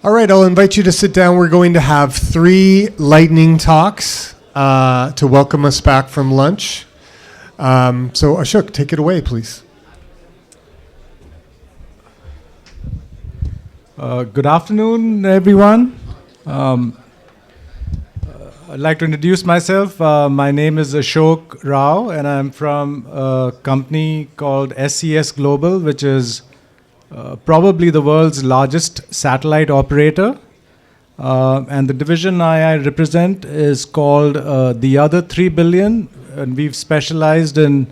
All right, I'll invite you to sit down. We're going to have 3 lightning talks to welcome us back from lunch. So Ashok, take it away, please. Good afternoon, everyone. I'd like to introduce myself. My name is Ashok Rao, and I'm from a company called SES Global, which is probably the world's largest satellite operator. And the division I represent is called the Other 3 Billion, and we've specialized in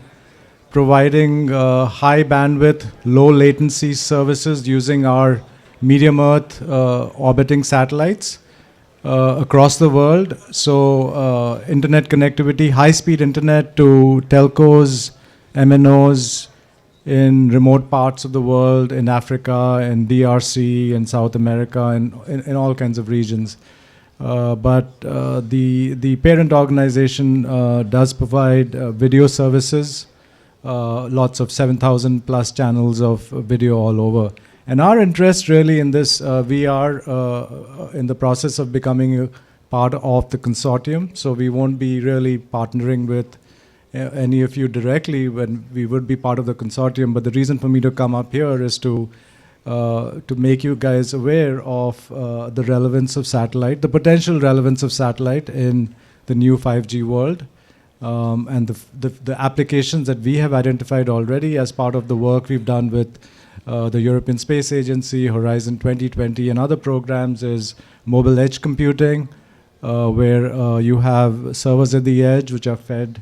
providing high bandwidth, low latency services using our medium Earth orbiting satellites across the world. So internet connectivity, high-speed internet to telcos, MNOs in remote parts of the world, in Africa, in DRC, in South America, and in all kinds of regions. But the parent organization does provide video services, lots of 7,000 plus channels of video all over. And our interest really in this, we are in the process of becoming a part of the consortium. So we won't be really partnering with any of you directly when we would be part of the consortium. But the reason for me to come up here is to make you guys aware of the relevance of satellite, the potential relevance of satellite in the new 5G world. And the applications that we have identified already as part of the work we've done with the European Space Agency, Horizon 2020, and other programs is mobile edge computing, where you have servers at the edge which are fed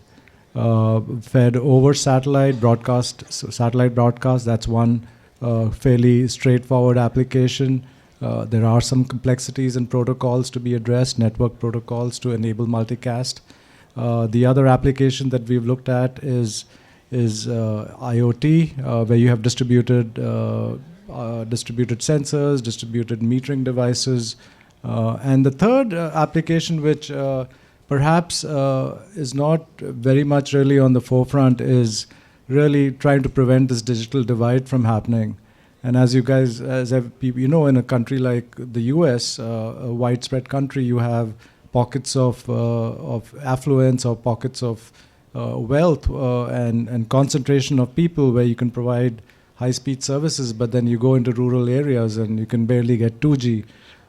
over satellite broadcast. So satellite broadcast, that's one fairly straightforward application. There are some complexities and protocols to be addressed, network protocols to enable multicast. The other application that we've looked at is IoT, where you have distributed sensors, distributed metering devices. And the third application, which perhaps is not very much really on the forefront, is really trying to prevent this digital divide from happening. And as you guys, you know, in a country like the US, a widespread country, you have pockets of affluence or pockets of wealth and concentration of people where you can provide high-speed services, but then you go into rural areas and you can barely get 2G.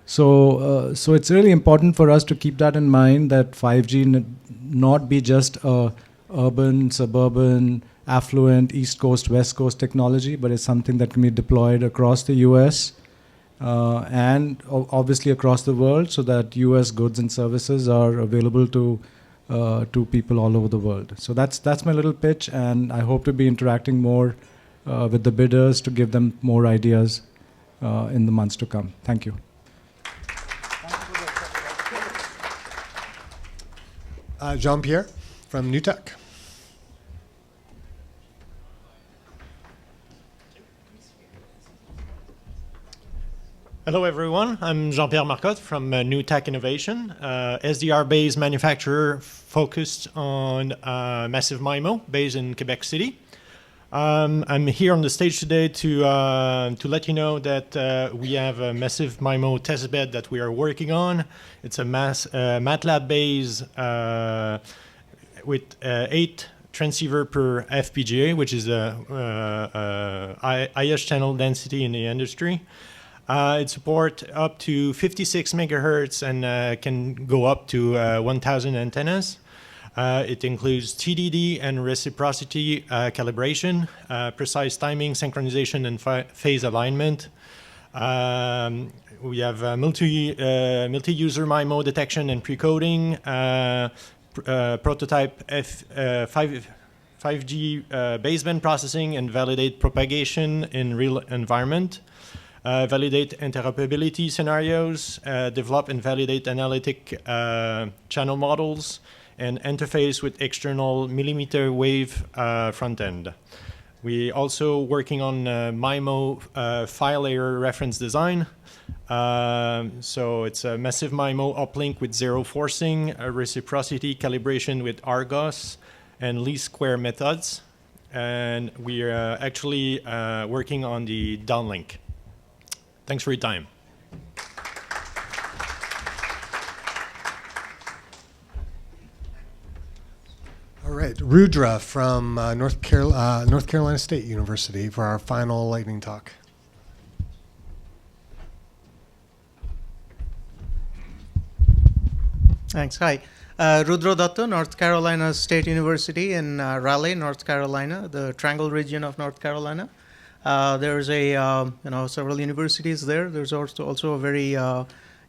So it's really important for us to keep that in mind, that 5G not be just a urban, suburban, affluent, East Coast, West Coast technology, but it's something that can be deployed across the US and obviously across the world, so that US goods and services are available to people all over the world. So that's my little pitch, and I hope to be interacting more with the bidders to give them more ideas in the months to come. Thank you. Jean-Pierre from New Tech. Hello, everyone. I'm Jean-Pierre Marcotte from New Tech Innovation, SDR-based manufacturer focused on massive MIMO based in Quebec City. I'm here on the stage today to let you know that we have a massive MIMO testbed that we are working on. It's a MATLAB-based with 8 transceiver per FPGA, which is the highest channel density in the industry. It supports up to 56 megahertz and can go up to 1,000 antennas. It includes TDD and reciprocity calibration, precise timing, synchronization, and phase alignment. We have multi-user MIMO detection and pre-coding, prototype 5G baseband processing and validate propagation in real environment. Validate interoperability scenarios, develop and validate analytic channel models, and interface with external millimeter wave front end. We also working on MIMO file layer reference design. So it's a massive MIMO uplink with zero forcing, reciprocity calibration with Argos, and least square methods. And we are actually working on the downlink. Thanks for your time. All right, Rudra from North Carolina State University for our final lightning talk. Thanks. Hi. Rudra Datta, North Carolina State University in Raleigh, North Carolina, the Triangle region of North Carolina. There's several universities there. There's also a very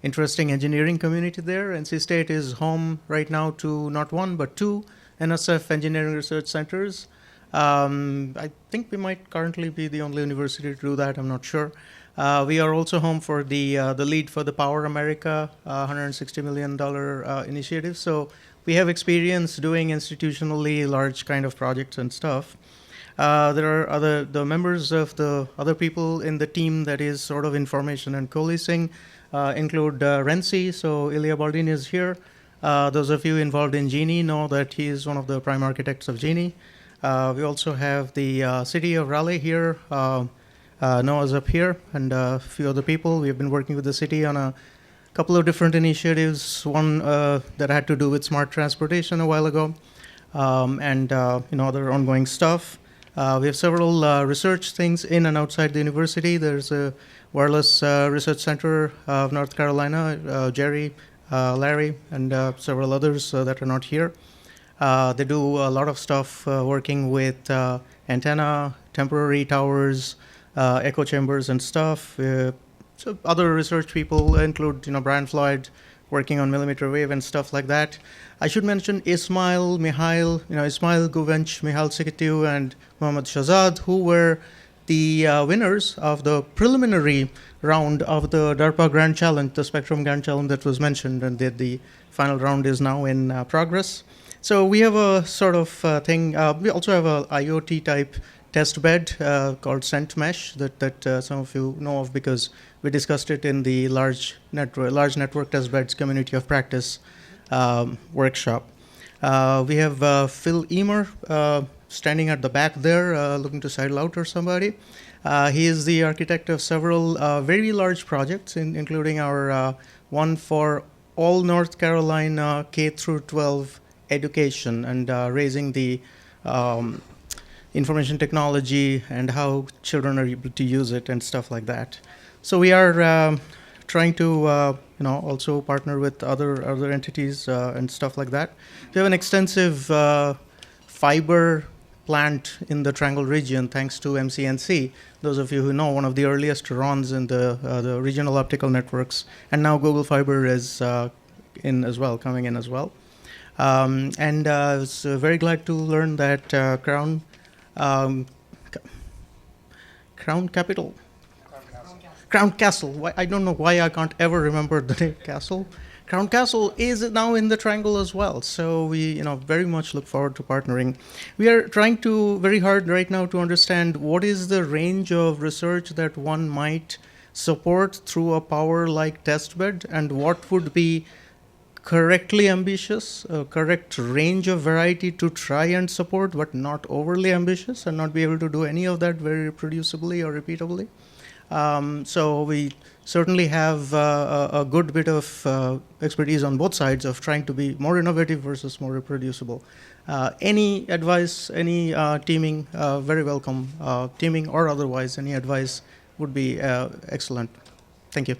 interesting engineering community there. NC State is home right now to not one but two NSF engineering research centers. I think we might currently be the only university to do that. I'm not sure. We are also home for the lead for the PAWR America $160 million initiative. So we have experience doing institutionally large kind of projects and stuff. There are the members of the other people in the team that is sort of information and coalescing include Renzi. So Ilya Baldini is here. Those of you involved in Genie know that he is one of the prime architects of Genie. We also have the city of Raleigh here. Noah's up here, and a few other people. We have been working with the city on a couple of different initiatives. One that had to do with smart transportation a while ago, and other ongoing stuff. We have several research things in and outside the university. There's a wireless research center of North Carolina, Jerry, Larry, and several others that are not here. They do a lot of stuff working with antenna, temporary towers, echo chambers and stuff. So other research people include, Brian Floyd working on millimeter wave and stuff like that. I should mention Ismail Guvench, Mihail Sikitiu, and Mohammad Shahzad, who were the winners of the preliminary round of the DARPA Grand Challenge, the Spectrum Grand Challenge that was mentioned, and the final round is now in progress. So we have a sort of thing. We also have a IoT type test bed called Cent Mesh that some of you know of because we discussed it in the large network test beds community of practice workshop. We have Phil Emer standing at the back there looking to sidle out or somebody. He is the architect of several very large projects, including our one for all North Carolina K through 12 education and raising the information technology and how children are able to use it and stuff like that. So we are trying to also partner with other entities and stuff like that. We have an extensive fiber plant in the Triangle region thanks to MCNC. Those of you who know, one of the earliest RONs in the regional optical networks, and now Google Fiber is coming in as well. And I was very glad to learn that Crown Castle. I don't know why I can't ever remember the name Castle. Crown Castle is now in the Triangle as well. So we, very much look forward to partnering. We are trying to very hard right now to understand what is the range of research that one might support through a PAWR-like testbed, and what would be correctly ambitious, a correct range of variety to try and support, but not overly ambitious and not be able to do any of that very reproducibly or repeatably. So we certainly have a good bit of expertise on both sides of trying to be more innovative versus more reproducible. Any advice, any teaming, very welcome. Teaming or otherwise, any advice would be excellent. Thank you.